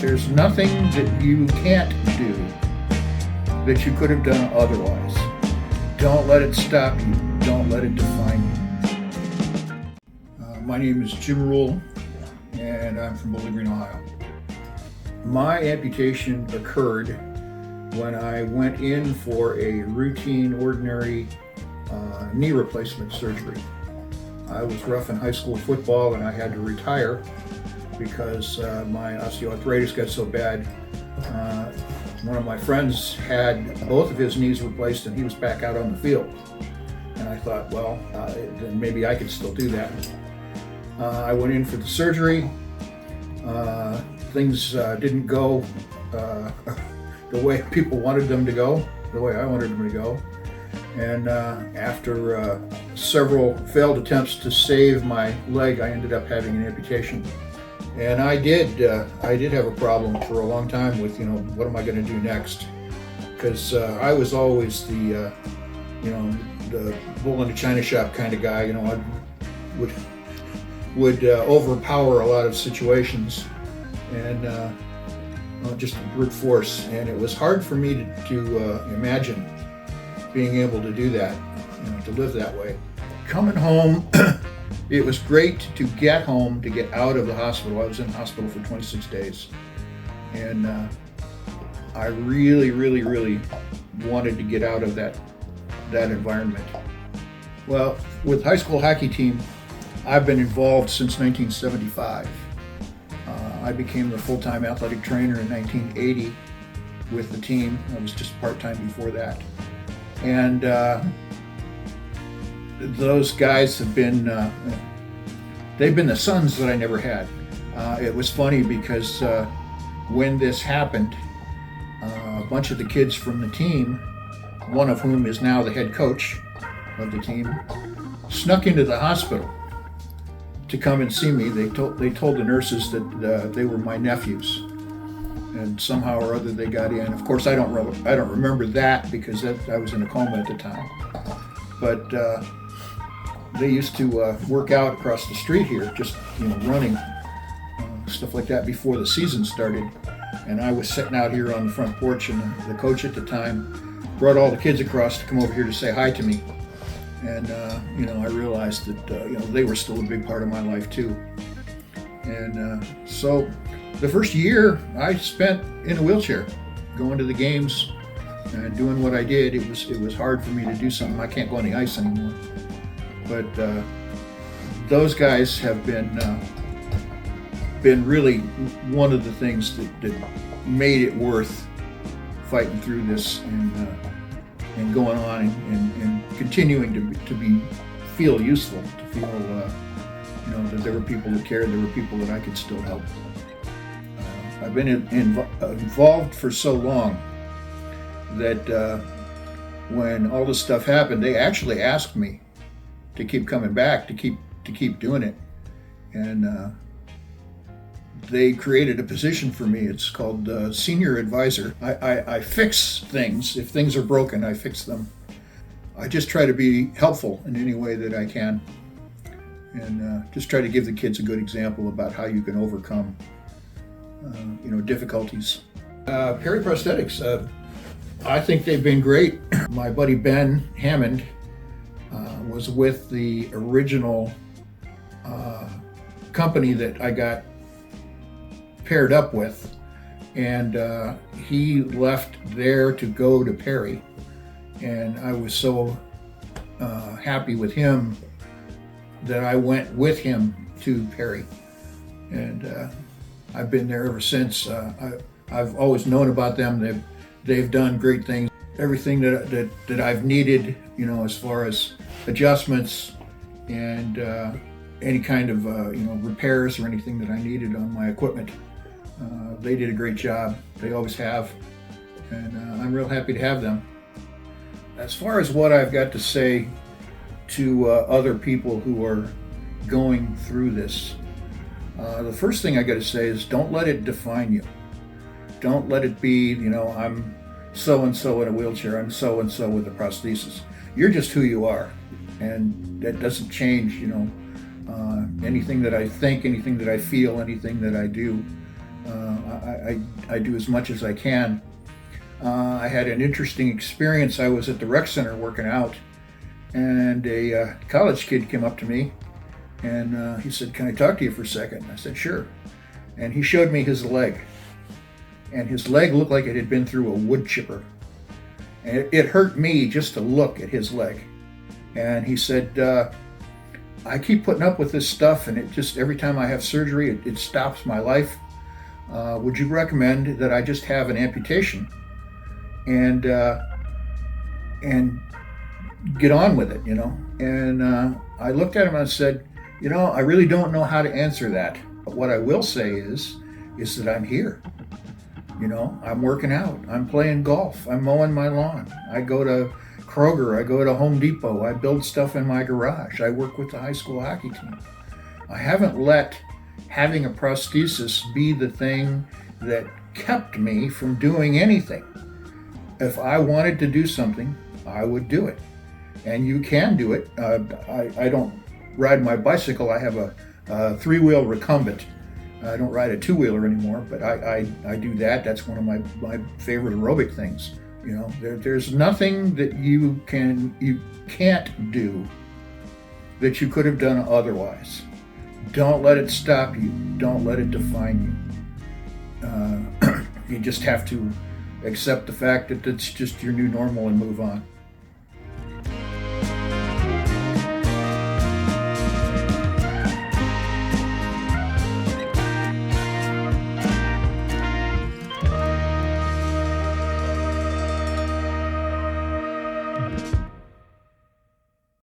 There's nothing that you can't do that you could have done otherwise. Don't let it stop you. Don't let it define you. My name is Jim Ruehl, and I'm from Bowling Green, Ohio. My amputation occurred when I went in for a routine, ordinary knee replacement surgery. I was rough in high school football and I had to retire because my osteoarthritis got so bad. One of my friends had both of his knees replaced and he was back out on the field. And I thought, well, then maybe I could still do that. I went in for the surgery. Things didn't go the way people wanted them to go, the way I wanted them to go. And after several failed attempts to save my leg, I ended up having an amputation. And I did have a problem for a long time with, what am I going to do next? Because I was always the bull in the china shop kind of guy. I would overpower a lot of situations and just brute force. And it was hard for me to imagine being able to do that, to live that way. Coming home, it was great to get home, to get out of the hospital. I was in the hospital for 26 days. And I really, really, really wanted to get out of that environment. Well, with high school hockey team, I've been involved since 1975. I became the full-time athletic trainer in 1980 with the team. I was just part-time before that. And those guys have been, they've been the sons that I never had. It was funny because when this happened, a bunch of the kids from the team, one of whom is now the head coach of the team, snuck into the hospital to come and see me. They told the nurses that they were my nephews. And somehow or other they got in. Of course, I don't remember that because I was in a coma at the time. But they used to work out across the street here, just running, stuff like that before the season started. And I was sitting out here on the front porch, and the coach at the time brought all the kids across to come over here to say hi to me. And I realized that they were still a big part of my life too. And so. The first year I spent in a wheelchair, going to the games and doing what I did. It was hard for me to do something. I can't go on the ice anymore. But those guys have been really one of the things that made it worth fighting through this and going on and continuing to feel useful, to feel that there were people that cared, there were people that I could still help. I've been involved for so long that when all this stuff happened, they actually asked me to keep coming back, to keep doing it, and they created a position for me. It's called senior advisor. I fix things. If things are broken, I fix them. I just try to be helpful in any way that I can, and just try to give the kids a good example about how you can overcome difficulties. Perry Prosthetics, I think they've been great. My buddy Ben Hammond was with the original company that I got paired up with, and he left there to go to Perry, and I was so happy with him that I went with him to Perry, and I've been there ever since. I've always known about them. They've done great things. Everything that I've needed, as far as adjustments and any kind of repairs or anything that I needed on my equipment, they did a great job. They always have, and I'm real happy to have them. As far as what I've got to say to other people who are going through this, the first thing I got to say is don't let it define you. Don't let it be, I'm so-and-so in a wheelchair, I'm so-and-so with a prosthesis. You're just who you are, and that doesn't change, anything that I think, anything that I feel, anything that I do. I do as much as I can. I had an interesting experience. I was at the rec center working out, and a college kid came up to me, and he said, "Can I talk to you for a second?" I said, "Sure." And he showed me his leg, and his leg looked like it had been through a wood chipper. And it hurt me just to look at his leg. And he said, "I keep putting up with this stuff, and it just, every time I have surgery, it stops my life. Would you recommend that I just have an amputation and get on with it, you know?" And I looked at him and I said, I really don't know how to answer that. But what I will say is that I'm here. I'm working out. I'm playing golf. I'm mowing my lawn. I go to Kroger. I go to Home Depot. I build stuff in my garage. I work with the high school hockey team. I haven't let having a prosthesis be the thing that kept me from doing anything. If I wanted to do something, I would do it. And you can do it. I don't ride my bicycle. I have a three-wheel recumbent. I don't ride a two-wheeler anymore, but I do that. That's one of my favorite aerobic things. There's nothing that you can't do that you could have done otherwise. Don't let it stop you. Don't let it define you. You just have to accept the fact that it's just your new normal and move on.